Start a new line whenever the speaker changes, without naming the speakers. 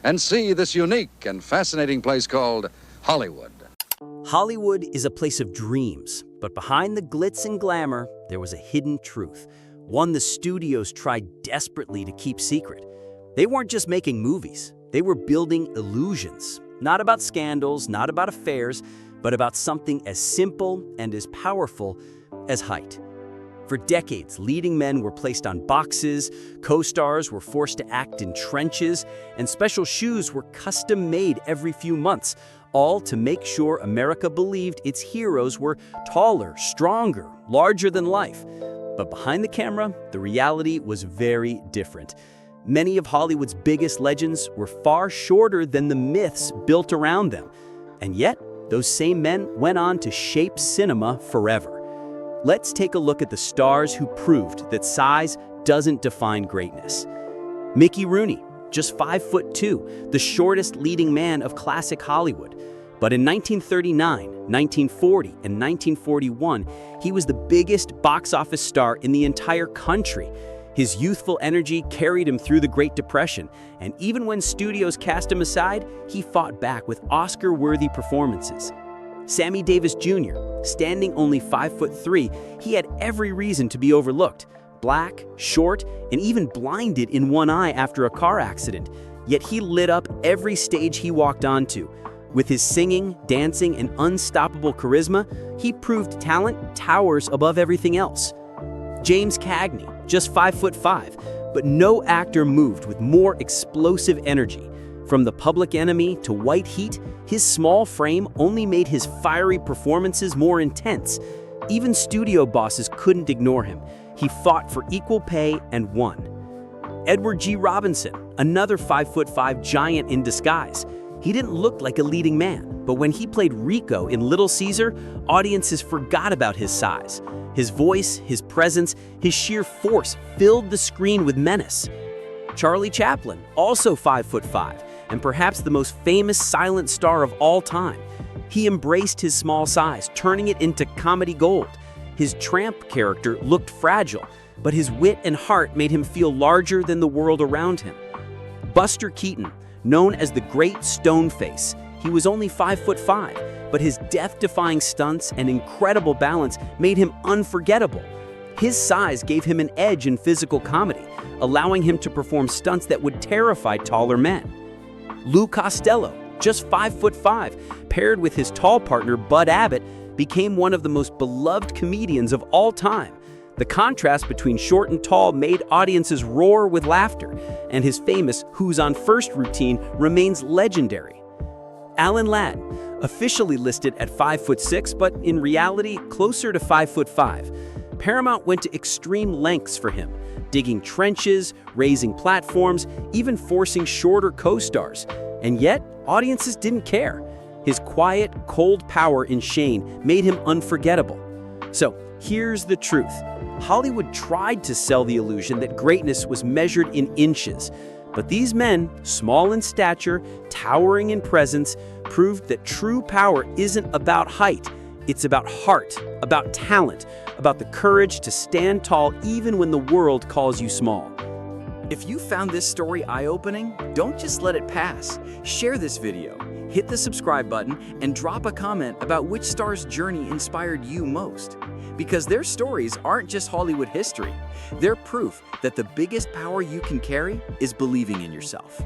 and see this unique and fascinating place called Hollywood.
Hollywood is a place of dreams, but behind the glitz and glamour, there was a hidden truth, one the studios tried desperately to keep secret. They weren't just making movies, they were building illusions. Not about scandals, not about affairs, but about something as simple and as powerful as height. For decades, leading men were placed on boxes, co-stars were forced to act in trenches, and special shoes were custom-made every few months, all to make sure America believed its heroes were taller, stronger, larger than life. But behind the camera, the reality was very different. Many of Hollywood's biggest legends were far shorter than the myths built around them. And yet, those same men went on to shape cinema forever. Let's take a look at the stars who proved that size doesn't define greatness. Mickey Rooney, just 5'2", the shortest leading man of classic Hollywood. But in 1939, 1940, and 1941, he was the biggest box office star in the entire country. His youthful energy carried him through the Great Depression, and even when studios cast him aside, he fought back with Oscar-worthy performances. Sammy Davis Jr., standing only 5'3", he had every reason to be overlooked. Black, short, and even blinded in one eye after a car accident. Yet he lit up every stage he walked onto. With his singing, dancing, and unstoppable charisma, he proved talent towers above everything else. James Cagney, just 5'5", but no actor moved with more explosive energy. From The Public Enemy to White Heat, his small frame only made his fiery performances more intense. Even studio bosses couldn't ignore him. He fought for equal pay and won. Edward G. Robinson, another 5'5" giant in disguise. He didn't look like a leading man, but when he played Rico in Little Caesar, audiences forgot about his size. His voice, his presence, his sheer force filled the screen with menace. Charlie Chaplin, also 5'5", and perhaps the most famous silent star of all time. He embraced his small size, turning it into comedy gold. His tramp character looked fragile, but his wit and heart made him feel larger than the world around him. Buster Keaton, known as the Great Stone Face, he was only 5'5", but his death-defying stunts and incredible balance made him unforgettable. His size gave him an edge in physical comedy, allowing him to perform stunts that would terrify taller men. Lou Costello, just 5'5", paired with his tall partner Bud Abbott, became one of the most beloved comedians of all time. The contrast between short and tall made audiences roar with laughter, and his famous Who's on First routine remains legendary. Alan Ladd, officially listed at 5'6", but in reality closer to 5'5". Paramount went to extreme lengths for him, digging trenches, raising platforms, even forcing shorter co-stars. And yet, audiences didn't care. His quiet, cold power in Shane made him unforgettable. So, here's the truth. Hollywood tried to sell the illusion that greatness was measured in inches. But these men, small in stature, towering in presence, proved that true power isn't about height. It's about heart, about talent, about the courage to stand tall even when the world calls you small.
If you found this story eye-opening, don't just let it pass. Share this video, hit the subscribe button, and drop a comment about which star's journey inspired you most. Because their stories aren't just Hollywood history. They're proof that the biggest power you can carry is believing in yourself.